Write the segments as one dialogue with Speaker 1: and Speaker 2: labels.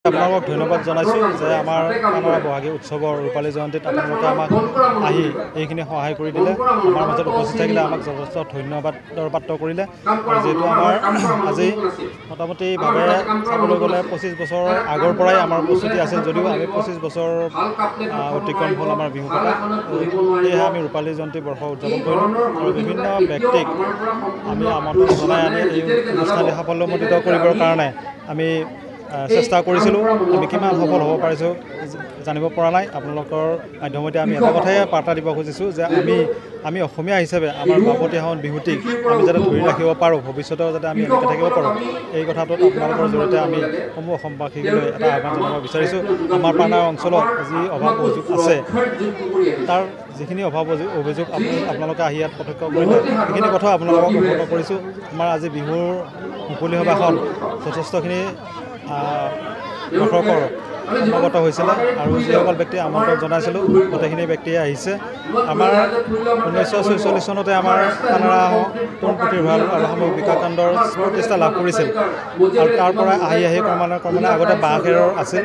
Speaker 1: আপোনালোকক ধন্যবাদ জনাইছোঁ যে আমাৰ পানাৰা বহাগী উৎসৱৰ ৰূপালী জয়ন্তীত আপোনালোকে আমাক আহি এইখিনি সহায় কৰি দিলে, আমাৰ মাজত উপস্থিত থাকিলে, আমাক যথেষ্ট ধন্যবাদৰ পাত্ৰ কৰিলে। আৰু যিহেতু আমাৰ আজি মোটামুটিভাৱে চাবলৈ গ'লে 25 বছৰ আগৰ পৰাই আমাৰ প্ৰস্তুতি আছিল, যদিও আমি 25 বছৰ অতিক্ৰম হ'ল আমাৰ বিহু পতা। সেয়েহে আমি ৰূপালী জয়ন্তী বৰ্ষ উদযাপন কৰিলোঁ আৰু বিভিন্ন ব্যক্তিক আমি আমন্ত্ৰণ জনাই আনি এই অনুষ্ঠানটি সাফল্যমণ্ডিত কৰিবৰ কাৰণে আমি চেষ্টা কৰিছিলোঁ। আমি কিমান সফল হ'ব পাৰিছোঁ জানিব পৰা নাই। আপোনালোকৰ মাধ্যমতে আমি এটা কথাই বাৰ্তা দিব খুজিছোঁ যে আমি অসমীয়া হিচাপে আমাৰ বাপতিসাহোন বিহুটিক আমি যাতে ধৰি ৰাখিব পাৰোঁ, ভৱিষ্যতেও যাতে আমি এনেকৈ থাকিব পাৰোঁ, এই কথাটোত আপোনালোকৰ জৰিয়তে আমি সমূহ অসমবাসীলৈ এটা আহ্বান জনাব বিচাৰিছোঁ। আমাৰ পানাৰা অঞ্চলত যি অভাৱ অভিযোগ আছে, তাৰ যিখিনি অভাৱ অভিযোগ আপোনালোকে আহি ইয়াত প্ৰত্যক্ষ কৰিলে, সেইখিনি কথাও আপোনালোকক অৱগত কৰিছোঁ। আমাৰ আজি বিহুৰ মুকলি সভাখন যথেষ্টখিনি দৰ্শকৰ সমাগত হৈছিলে আৰু যিসকল ব্যক্তি আমন্ত্ৰণ জনাইছিলোঁ গোটেইখিনি ব্যক্তিয়ে আহিছে। আমাৰ 1946 চনতে আমাৰ পানাৰা সোণ পুথিভঁৰাল আৰু সামগ্ৰিক বিকাশ কেন্দ্ৰৰ প্ৰতিষ্ঠা লাভ কৰিছিল আৰু তাৰ পৰা আহি ক্ৰমান্বয়ে আগতে বাঁহখেৰৰ আছিল,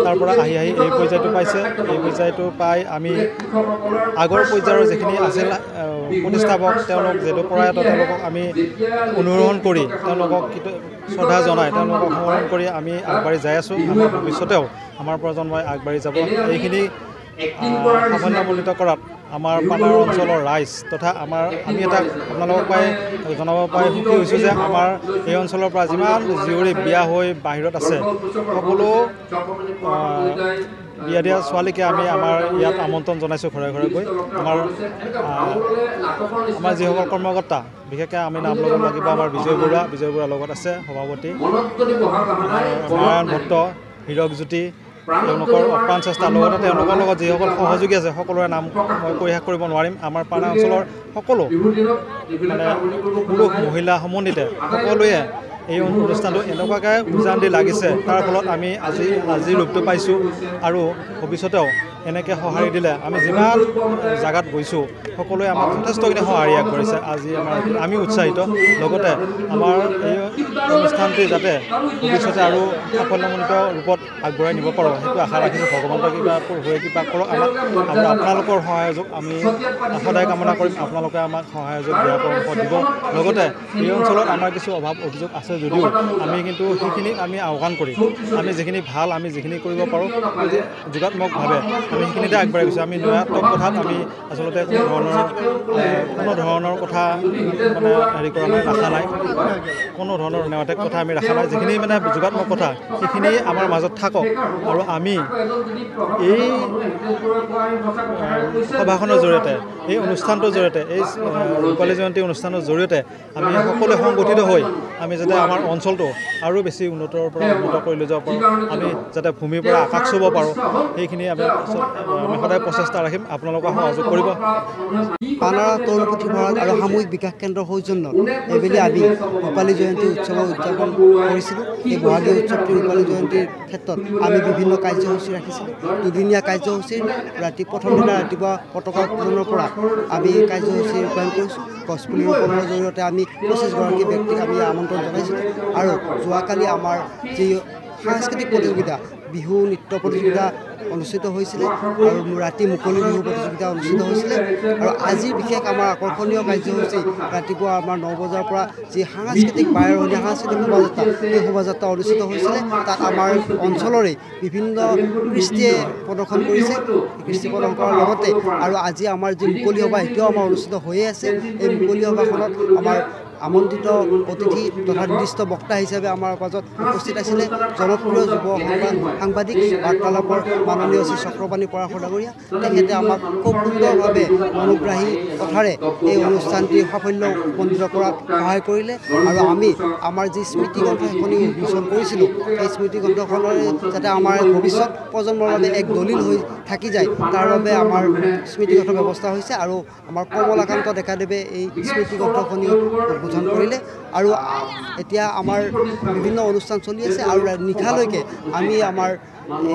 Speaker 1: তাৰ পৰা আহি এই পৰ্যায়টো পাইছে। এই পৰ্যায়টো পাই আমি আগৰ পৰ্যায়ৰ যিখিনি আছিল প্ৰতিষ্ঠাপক, তেওঁলোক যিহেতু প্ৰয়াত, তেওঁলোকক আমি অনুসৰণ কৰি তেওঁলোকক শ্ৰদ্ধা জনাই তেওঁলোকক সমৰণ কৰি আমি আগবাঢ়ি যাই আছোঁ। আমাৰ ভৱিষ্যতেও আমাৰ প্ৰজন্মই আগবাঢ়ি যাব। এইখিনি সাফল্যমণ্ডিত কৰাত আমাৰ পানাৰা অঞ্চলৰ ৰাইজ তথা আমি এটা আপোনালোকক পাই জনাব পাই সুখী হৈছোঁ যে আমাৰ এই অঞ্চলৰ পৰা যিমান জীয়ৰী বিয়া হৈ বাহিৰত আছে, সকলো বিয়া দিয়া ছোৱালীকে আমি আমাৰ ইয়াত আমন্ত্ৰণ জনাইছোঁ ঘৰে ঘৰে গৈ। আমাৰ যিসকল কৰ্মকৰ্তা, বিশেষকৈ আমি নাম ল'ব লাগিব আমাৰ বিজয় বৰুৱা লগত আছে সভাপতি, নাৰায়ণ ভট্ট, হীৰক জ্যোতি, তেওঁলোকৰ অপ্ৰাণ চেষ্টাৰ লগতে তেওঁলোকৰ লগত যিসকল সহযোগী আছে সকলোৰে নাম মই কৈ শেষ কৰিব নোৱাৰিম। আমাৰ পানাৰা অঞ্চলৰ সকলো পুৰুষ মহিলা সমন্বিতে সকলোৱে এই অনুষ্ঠানটো এনেকুৱাকৈ উজান দি লাগিছে, তাৰ ফলত আমি আজি ৰূপটো পাইছোঁ আৰু ভৱিষ্যতেও এনেকৈ সঁহাৰি দিলে আমি যিমান জেগাত গৈছোঁ সকলোৱে আমাক যথেষ্টখিনি সঁহাৰি আগবাঢ়িছে। আজি আমি উৎসাহিত, লগতে আমাৰ এই অনুষ্ঠানটি যাতে ভৱিষ্যতে আৰু সাফল্যমণ্ডিত ৰূপত আগবঢ়াই নিব পাৰোঁ সেইটো আশা ৰাখিছোঁ। ভগৱন্তৰ কিবা কৰক আমাক, আৰু আপোনালোকৰ সহায়যোগ আমি সদায় কামনা কৰিম। আপোনালোকে আমাক সহায়যোগ দিয়াৰ পৰামৰ্শ দিব। লগতে এই অঞ্চলত আমাৰ কিছু অভাৱ অভিযোগ আছে যদিও আমি কিন্তু সেইখিনি আমি আওকাণ কৰি আমি যিখিনি ভাল, আমি যিখিনি কৰিব পাৰোঁ যোগাত্মকভাৱে আমি সেইখিনিতে আগবাঢ়ি গৈছোঁ। আমি নয়াত্মক কথাত আমি আচলতে কোনো ধৰণৰ কথা হেৰি কৰা নাই, ৰখা নাই, কোনো ধৰণৰ নৈতিক কথা আমি ৰখা নাই। যিখিনি যোগাত্মক কথা সেইখিনি আমাৰ মাজত থাকক আৰু আমি এই সভাখনৰ জৰিয়তে, এই অনুষ্ঠানটোৰ জৰিয়তে, এই ৰূপালী জয়ন্তী অনুষ্ঠানৰ জৰিয়তে আমি সকলোৱে সংগঠিত হৈ আমি যাতে আমাৰ অঞ্চলটো আৰু বেছি উন্নত কৰি লৈ যাব পাৰোঁ, আমি যাতে ভূমিৰ পৰা আকাশ চুব পাৰোঁ, সেইখিনি আমি সদায় প্ৰচেষ্টা ৰাখিম। আপোনালোকে সহযোগ কৰিব।
Speaker 2: পানাৰা তৰুণ পুথিভঁৰাল আৰু সামূহিক বিকাশ কেন্দ্ৰৰ সৌজন্যত এইবেলি আমি ৰূপালী জয়ন্তী উৎসৱ উদযাপন কৰিছিলোঁ। এই বহাগী উৎসৱটি ৰূপালী জয়ন্তীৰ ক্ষেত্ৰত আমি বিভিন্ন কাৰ্যসূচী ৰাখিছিলোঁ। দুদিনীয়া কাৰ্যসূচীৰ প্ৰথম দিনা ৰাতিপুৱা পতাকা উত্তোলনৰ পৰা আমি কাৰ্যসূচী ৰূপায়ণ কৰিছোঁ। গছপুলি ৰোপণৰ জৰিয়তে আমি 25গৰাকী ব্যক্তিক আমি আমন্ত্ৰণ জনাইছিলোঁ আৰু যোৱাকালি আমাৰ যি সাংস্কৃতিক প্ৰতিযোগিতা, বিহু নৃত্য প্ৰতিযোগিতা অনুষ্ঠিত হৈছিলে আৰু ৰাতি মুকলি বিহু প্ৰতিযোগিতা অনুষ্ঠিত হৈছিলে। আৰু আজি বিশেষ আমাৰ আকৰ্ষণীয় কাৰ্যসূচী ৰাতিপুৱা আমাৰ 9 বজাৰ পৰা যি সাংস্কৃতিক বাৰেৰহণীয়া সাংস্কৃতিক শোভাযাত্ৰা, এই শোভাযাত্ৰা অনুষ্ঠিত হৈছিলে। তাত আমাৰ অঞ্চলৰে বিভিন্ন কৃষ্টিয়ে প্ৰদৰ্শন কৰিছে, কৃষ্টি প্ৰদৰ্শন কৰাৰ লগতে আৰু আজি আমাৰ যি মুকলি সভা এতিয়াও আমাৰ অনুষ্ঠিত হৈয়ে আছে। এই মুকলি সভাখনত আমাৰ আমন্ত্ৰিত অতিথি তথা নিৰ্দিষ্ট বক্তা হিচাপে আমাৰ মাজত উপস্থিত আছিলে জনপ্ৰিয় যুৱ সাংবাদিক বাৰ্তালাপৰ মাননীয় শ্ৰী চক্ৰপাণি পৰাশৰ ডাঙৰীয়া। তেখেতে আমাক খুব সুন্দৰভাৱে মনোগ্ৰাহী কথাৰে এই অনুষ্ঠানটি সাফল্যমণ্ডিত কৰাত সহায় কৰিলে আৰু আমি আমাৰ যি স্মৃতিগ্ৰন্থ এখনি উন্মোচন কৰিছিলোঁ, এই স্মৃতিগ্ৰন্থখনৰে যাতে আমাৰ ভৱিষ্যত প্ৰজন্মৰ বাবে এক দলিল হৈ থাকি যায়, তাৰ বাবে আমাৰ স্মৃতিগ্ৰন্থ ব্যৱস্থা হৈছে আৰু আমাৰ কমলাকান্ত ডেকাদেৱে এই স্মৃতিগ্ৰন্থখনি উদ্বোধন কৰিলে আৰু এতিয়া আমাৰ বিভিন্ন অনুষ্ঠান চলি আছে আৰু নিশালৈকে আমি আমাৰ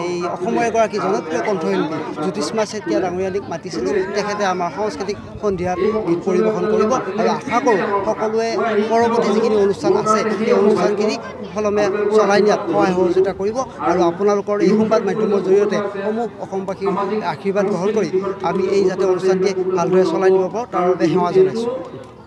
Speaker 2: এই অসমৰ এগৰাকী জনপ্ৰিয় কণ্ঠশিল্পী জ্যোতিষ্মা চেতিয়া ডাঙৰীয়ানীক মাতিছিলোঁ। তেখেতে আমাৰ সাংস্কৃতিক সন্ধিয়াত গীত পৰিৱেশন কৰিব আৰু আশা কৰোঁ সকলোৱে পৰৱৰ্তী যিখিনি অনুষ্ঠান আছে সেই অনুষ্ঠানখিনি সুকলমে চলাই নিয়াত সহায় সহযোগিতা কৰিব আৰু আপোনালোকৰ এই সংবাদ মাধ্যমৰ জৰিয়তে সমূহ অসমবাসীৰ আশীৰ্বাদ গ্ৰহণ কৰি আমি এই যাতে অনুষ্ঠানটি ভালদৰে চলাই নিব পাৰোঁ তাৰ বাবে সেৱা জনাইছোঁ।